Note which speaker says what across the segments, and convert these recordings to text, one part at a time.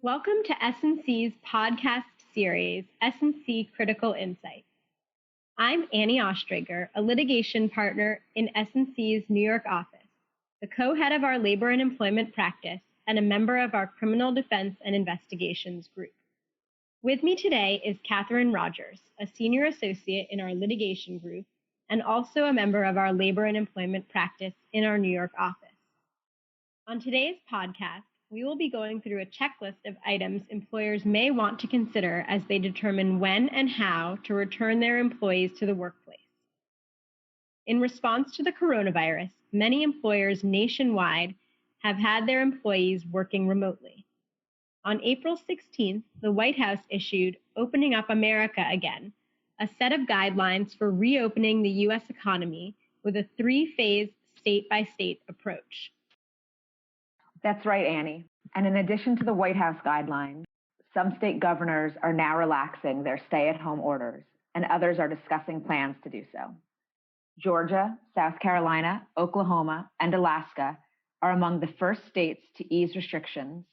Speaker 1: Welcome to S&C's podcast series, S&C Critical Insights. I'm Annie Ostrager, a litigation partner in S&C's New York office, the co-head of our labor and employment practice, and a member of our criminal defense and investigations group. With me today is Katharine Rodgers, a senior associate in our litigation group and also a member of our labor and employment practice in our New York office. On today's podcast, we will be going through a checklist of items employers may want to consider as they determine when and how to return their employees to the workplace. In response to the coronavirus, many employers nationwide have had their employees working remotely. On April 16th, the White House issued Opening Up America Again, a set of guidelines for reopening the U.S. economy with a three-phase state-by-state approach.
Speaker 2: That's right, Annie. And in addition to the White House guidelines, some state governors are now relaxing their stay-at-home orders, and others are discussing plans to do so. Georgia, South Carolina, Oklahoma, and Alaska are among the first states to ease restrictions,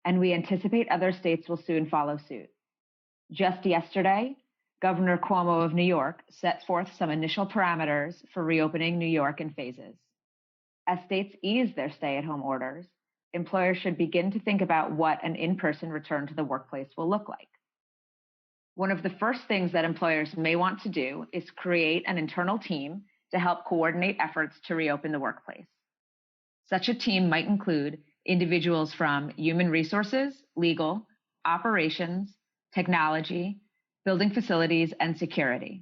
Speaker 2: and we anticipate other states will soon follow suit. Just yesterday, Governor Cuomo of New York set forth some initial parameters for reopening New York in phases. As states ease their stay-at-home orders, employers should begin to think about what an in-person return to the workplace will look like. One of the first things that employers may want to do is create an internal team to help coordinate efforts to reopen the workplace. Such a team might include individuals from human resources, legal, operations, technology, building facilities, and security,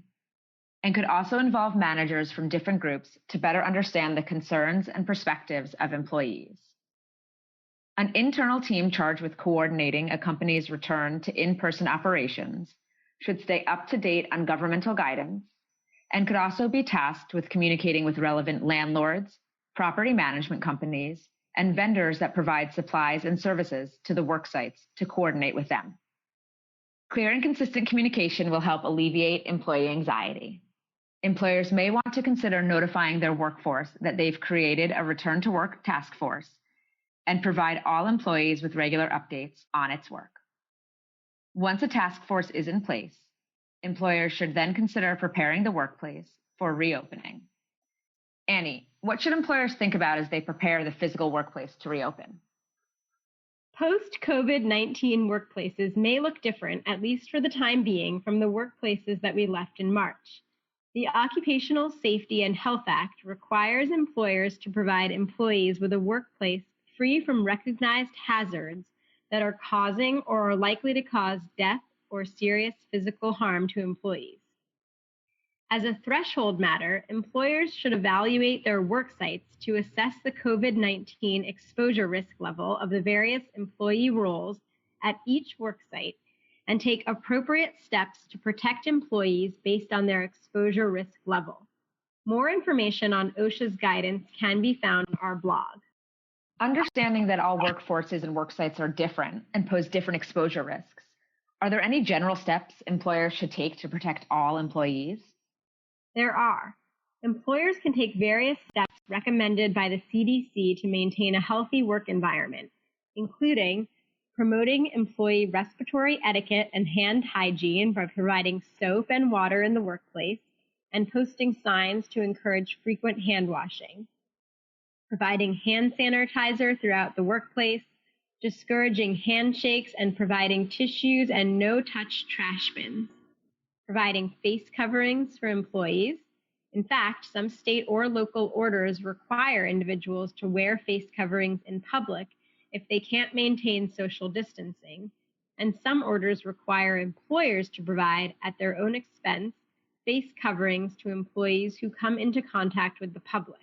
Speaker 2: and could also involve managers from different groups to better understand the concerns and perspectives of employees. An internal team charged with coordinating a company's return to in-person operations should stay up to date on governmental guidance and could also be tasked with communicating with relevant landlords, property management companies, and vendors that provide supplies and services to the work sites to coordinate with them. Clear and consistent communication will help alleviate employee anxiety. Employers may want to consider notifying their workforce that they've created a return to work task force and provide all employees with regular updates on its work. Once a task force is in place, employers should then consider preparing the workplace for reopening. Annie, what should employers think about as they prepare the physical workplace to reopen?
Speaker 1: Post-COVID-19 workplaces may look different, at least for the time being, from the workplaces that we left in March. The Occupational Safety and Health Act requires employers to provide employees with a workplace free from recognized hazards that are causing or are likely to cause death or serious physical harm to employees. As a threshold matter, employers should evaluate their work sites to assess the COVID-19 exposure risk level of the various employee roles at each work site and take appropriate steps to protect employees based on their exposure risk level. More information on OSHA's guidance can be found on our blog.
Speaker 2: Understanding that all workforces and work sites are different and pose different exposure risks, are there any general steps employers should take to protect all employees?
Speaker 1: There are. Employers can take various steps recommended by the CDC to maintain a healthy work environment, including promoting employee respiratory etiquette and hand hygiene by providing soap and water in the workplace and posting signs to encourage frequent hand washing, providing hand sanitizer throughout the workplace, discouraging handshakes and providing tissues and no-touch trash bins, providing face coverings for employees. In fact, some state or local orders require individuals to wear face coverings in public if they can't maintain social distancing, and some orders require employers to provide, at their own expense, face coverings to employees who come into contact with the public.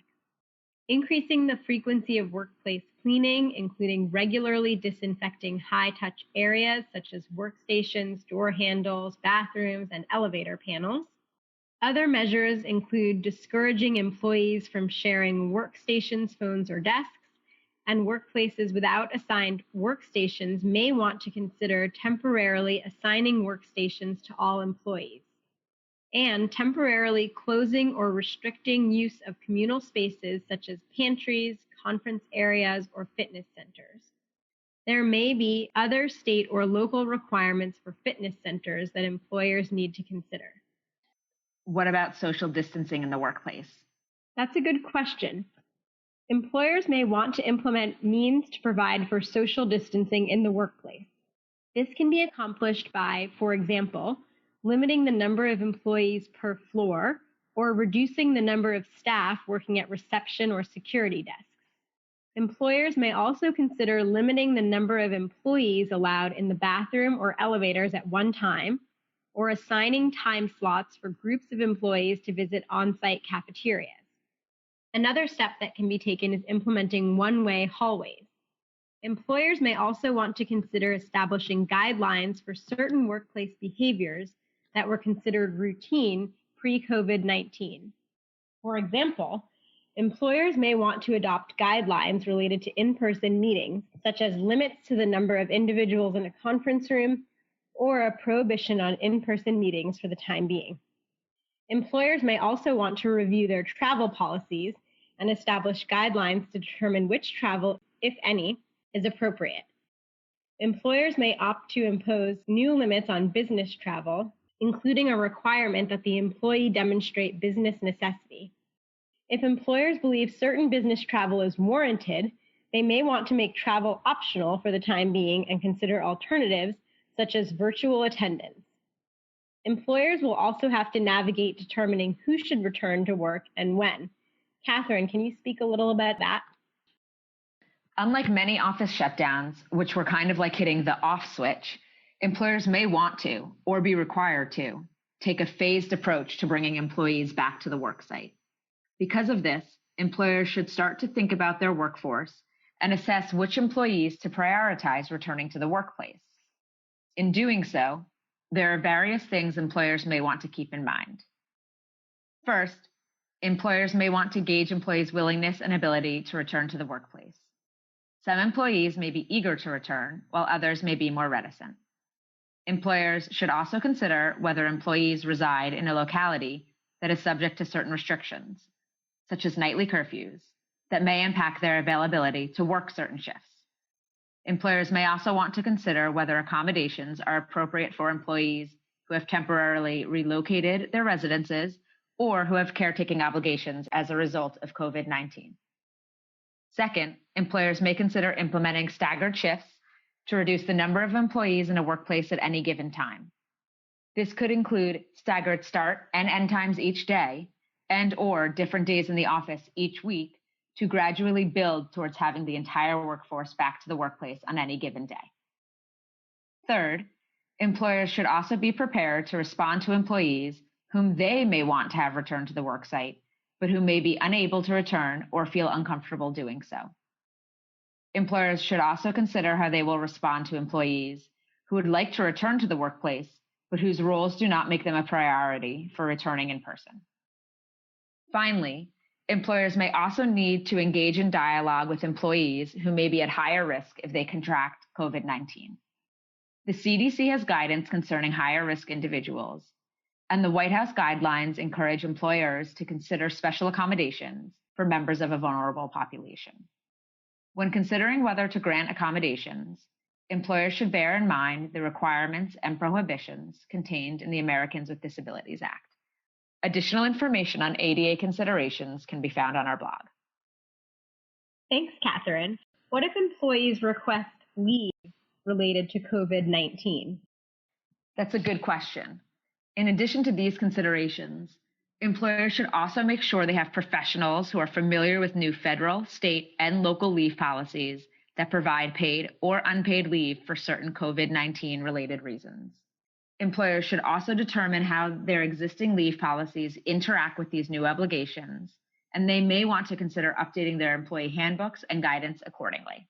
Speaker 1: Increasing the frequency of workplace cleaning, including regularly disinfecting high-touch areas such as workstations, door handles, bathrooms, and elevator panels. Other measures include discouraging employees from sharing workstations, phones, or desks, and workplaces without assigned workstations may want to consider temporarily assigning workstations to all employees, and temporarily closing or restricting use of communal spaces such as pantries, conference areas, or fitness centers. There may be other state or local requirements for fitness centers that employers need to consider.
Speaker 2: What about social distancing in the workplace?
Speaker 1: That's a good question. Employers may want to implement means to provide for social distancing in the workplace. This can be accomplished by, for example, limiting the number of employees per floor or reducing the number of staff working at reception or security desks. Employers may also consider limiting the number of employees allowed in the bathroom or elevators at one time, or assigning time slots for groups of employees to visit on-site cafeterias. Another step that can be taken is implementing one-way hallways. Employers may also want to consider establishing guidelines for certain workplace behaviors that were considered routine pre-COVID-19. For example, employers may want to adopt guidelines related to in-person meetings, such as limits to the number of individuals in a conference room or a prohibition on in-person meetings for the time being. Employers may also want to review their travel policies and establish guidelines to determine which travel, if any, is appropriate. Employers may opt to impose new limits on business travel, including a requirement that the employee demonstrate business necessity. If employers believe certain business travel is warranted, they may want to make travel optional for the time being and consider alternatives such as virtual attendance. Employers will also have to navigate determining who should return to work and when. Katharine, can you speak a little about that?
Speaker 2: Unlike many office shutdowns, which were kind of like hitting the off switch, employers may want to, or be required to, take a phased approach to bringing employees back to the worksite. Because of this, employers should start to think about their workforce and assess which employees to prioritize returning to the workplace. In doing so, there are various things employers may want to keep in mind. First, employers may want to gauge employees' willingness and ability to return to the workplace. Some employees may be eager to return, while others may be more reticent. Employers should also consider whether employees reside in a locality that is subject to certain restrictions, such as nightly curfews, that may impact their availability to work certain shifts. Employers may also want to consider whether accommodations are appropriate for employees who have temporarily relocated their residences or who have caretaking obligations as a result of COVID-19. Second, employers may consider implementing staggered shifts to reduce the number of employees in a workplace at any given time. This could include staggered start and end times each day and/or different days in the office each week to gradually build towards having the entire workforce back to the workplace on any given day. Third, employers should also be prepared to respond to employees whom they may want to have return to the worksite, but who may be unable to return or feel uncomfortable doing so. Employers should also consider how they will respond to employees who would like to return to the workplace, but whose roles do not make them a priority for returning in person. Finally, employers may also need to engage in dialogue with employees who may be at higher risk if they contract COVID-19. The CDC has guidance concerning higher risk individuals, and the White House guidelines encourage employers to consider special accommodations for members of a vulnerable population. When considering whether to grant accommodations, employers should bear in mind the requirements and prohibitions contained in the Americans with Disabilities Act. Additional information on ADA considerations can be found on our blog.
Speaker 1: Thanks, Katharine. What if employees request leave related to COVID-19?
Speaker 2: That's a good question. In addition to these considerations, employers should also make sure they have professionals who are familiar with new federal, state, and local leave policies that provide paid or unpaid leave for certain COVID-19 related reasons. Employers should also determine how their existing leave policies interact with these new obligations, and they may want to consider updating their employee handbooks and guidance accordingly.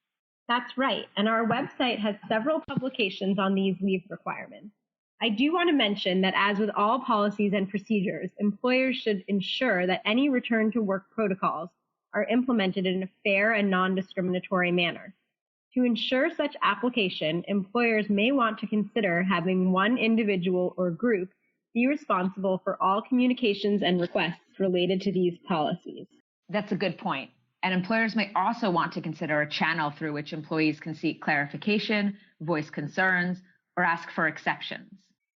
Speaker 1: That's right, and our website has several publications on these leave requirements. I do want to mention that as with all policies and procedures, employers should ensure that any return to work protocols are implemented in a fair and non-discriminatory manner. To ensure such application, employers may want to consider having one individual or group be responsible for all communications and requests related to these policies.
Speaker 2: That's a good point. And employers may also want to consider a channel through which employees can seek clarification, voice concerns, or ask for exceptions.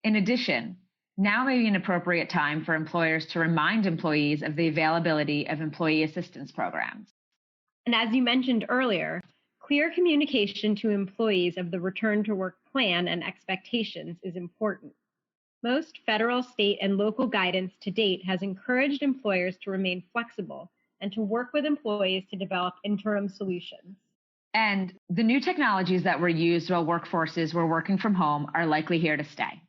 Speaker 2: In addition, now may be an appropriate time for employers to remind employees of the availability of employee assistance programs.
Speaker 1: And as you mentioned earlier, clear communication to employees of the return to work plan and expectations is important. Most federal, state, and local guidance to date has encouraged employers to remain flexible and to work with employees to develop interim solutions.
Speaker 2: And the new technologies that were used while workforces were working from home are likely here to stay.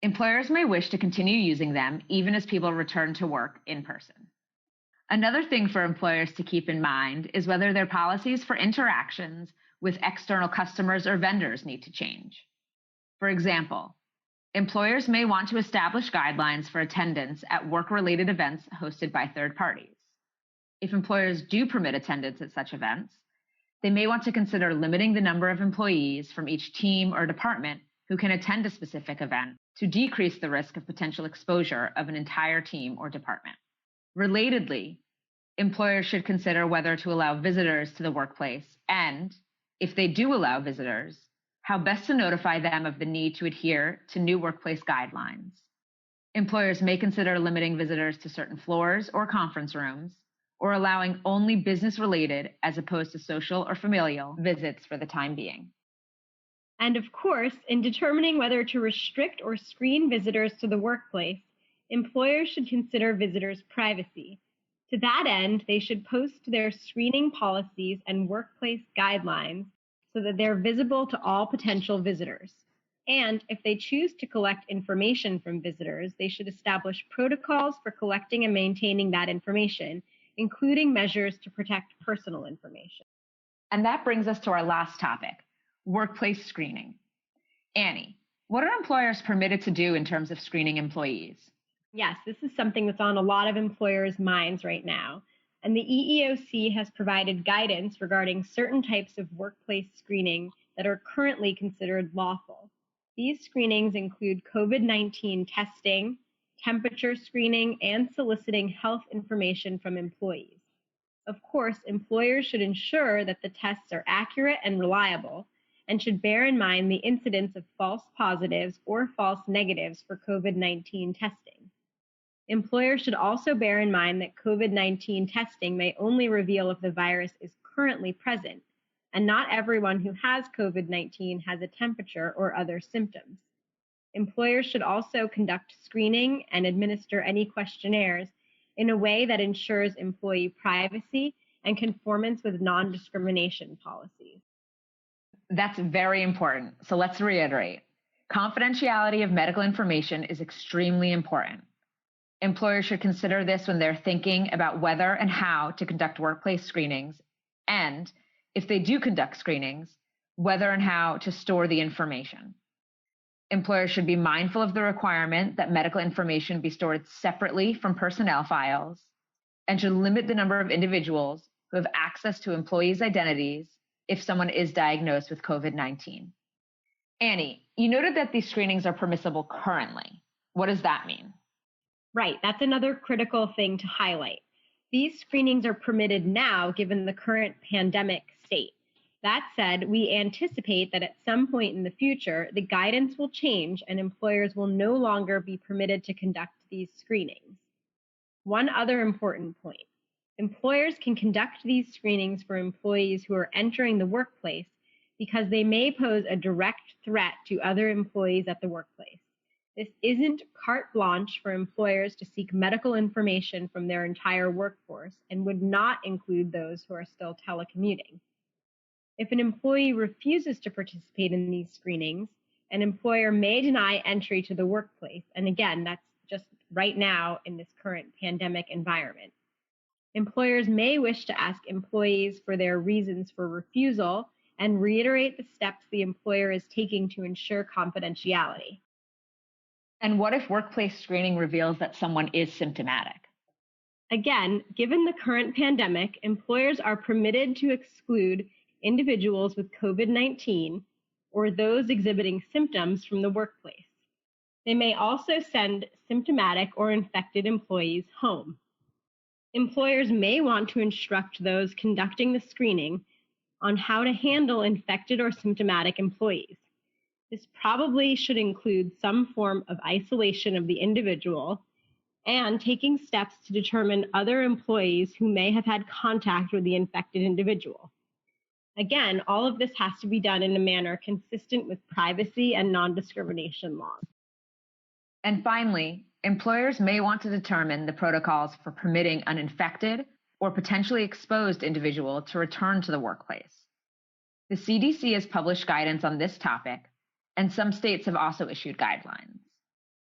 Speaker 2: Employers may wish to continue using them even as people return to work in person. Another thing for employers to keep in mind is whether their policies for interactions with external customers or vendors need to change. For example, employers may want to establish guidelines for attendance at work-related events hosted by third parties. If employers do permit attendance at such events, they may want to consider limiting the number of employees from each team or department who can attend a specific event to decrease the risk of potential exposure of an entire team or department. Relatedly, employers should consider whether to allow visitors to the workplace and, if they do allow visitors, how best to notify them of the need to adhere to new workplace guidelines. Employers may consider limiting visitors to certain floors or conference rooms, or allowing only business-related as opposed to social or familial visits for the time being.
Speaker 1: And of course, in determining whether to restrict or screen visitors to the workplace, employers should consider visitors' privacy. To that end, they should post their screening policies and workplace guidelines so that they're visible to all potential visitors. And if they choose to collect information from visitors, they should establish protocols for collecting and maintaining that information, including measures to protect personal information.
Speaker 2: And that brings us to our last topic, workplace screening. Annie, what are employers permitted to do in terms of screening employees?
Speaker 1: Yes, this is something that's on a lot of employers' minds right now. And the EEOC has provided guidance regarding certain types of workplace screening that are currently considered lawful. These screenings include COVID-19 testing, temperature screening, and soliciting health information from employees. Of course, employers should ensure that the tests are accurate and reliable, and should bear in mind the incidence of false positives or false negatives for COVID-19 testing. Employers should also bear in mind that COVID-19 testing may only reveal if the virus is currently present, and not everyone who has COVID-19 has a temperature or other symptoms. Employers should also conduct screening and administer any questionnaires in a way that ensures employee privacy and conformance with non-discrimination policies.
Speaker 2: That's very important. So let's reiterate. Confidentiality of medical information is extremely important. Employers should consider this when they're thinking about whether and how to conduct workplace screenings, and if they do conduct screenings, whether and how to store the information. Employers should be mindful of the requirement that medical information be stored separately from personnel files, and should limit the number of individuals who have access to employees' identities if someone is diagnosed with COVID-19. Annie, you noted that these screenings are permissible currently. What does that mean?
Speaker 1: Right, that's another critical thing to highlight. These screenings are permitted now given the current pandemic state. That said, we anticipate that at some point in the future, the guidance will change and employers will no longer be permitted to conduct these screenings. One other important point. Employers can conduct these screenings for employees who are entering the workplace because they may pose a direct threat to other employees at the workplace. This isn't carte blanche for employers to seek medical information from their entire workforce and would not include those who are still telecommuting. If an employee refuses to participate in these screenings, an employer may deny entry to the workplace. And again, that's just right now in this current pandemic environment. Employers may wish to ask employees for their reasons for refusal and reiterate the steps the employer is taking to ensure confidentiality.
Speaker 2: And what if workplace screening reveals that someone is symptomatic?
Speaker 1: Again, given the current pandemic, employers are permitted to exclude individuals with COVID-19 or those exhibiting symptoms from the workplace. They may also send symptomatic or infected employees home. Employers may want to instruct those conducting the screening on how to handle infected or symptomatic employees. This probably should include some form of isolation of the individual and taking steps to determine other employees who may have had contact with the infected individual. Again, all of this has to be done in a manner consistent with privacy and non-discrimination laws.
Speaker 2: And finally, employers may want to determine the protocols for permitting an infected or potentially exposed individual to return to the workplace. The CDC has published guidance on this topic, and some states have also issued guidelines.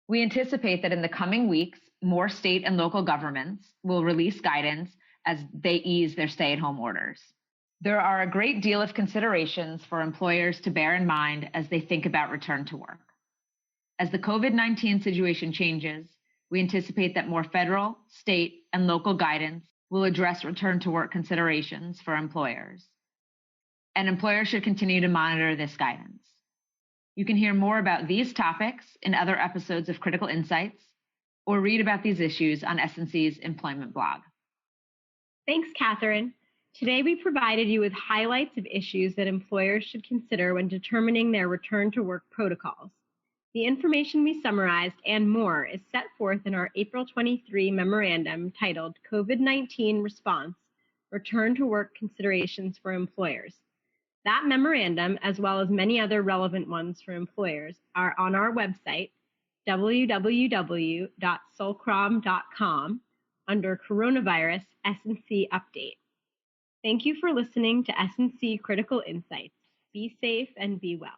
Speaker 2: We anticipate that in the coming weeks, more state and local governments will release guidance as they ease their stay-at-home orders. There are a great deal of considerations for employers to bear in mind as they think about return to work. As the COVID-19 situation changes, we anticipate that more federal, state, and local guidance will address return to work considerations for employers. And employers should continue to monitor this guidance. You can hear more about these topics in other episodes of Critical Insights, or read about these issues on S&C's employment blog.
Speaker 1: Thanks, Katharine. Today we provided you with highlights of issues that employers should consider when determining their return to work protocols. The information we summarized and more is set forth in our April 23 memorandum titled COVID-19 Response, Return to Work Considerations for Employers. That memorandum, as well as many other relevant ones for employers, are on our website, www.sulcrom.com, under Coronavirus S&C Update. Thank you for listening to S&C Critical Insights. Be safe and be well.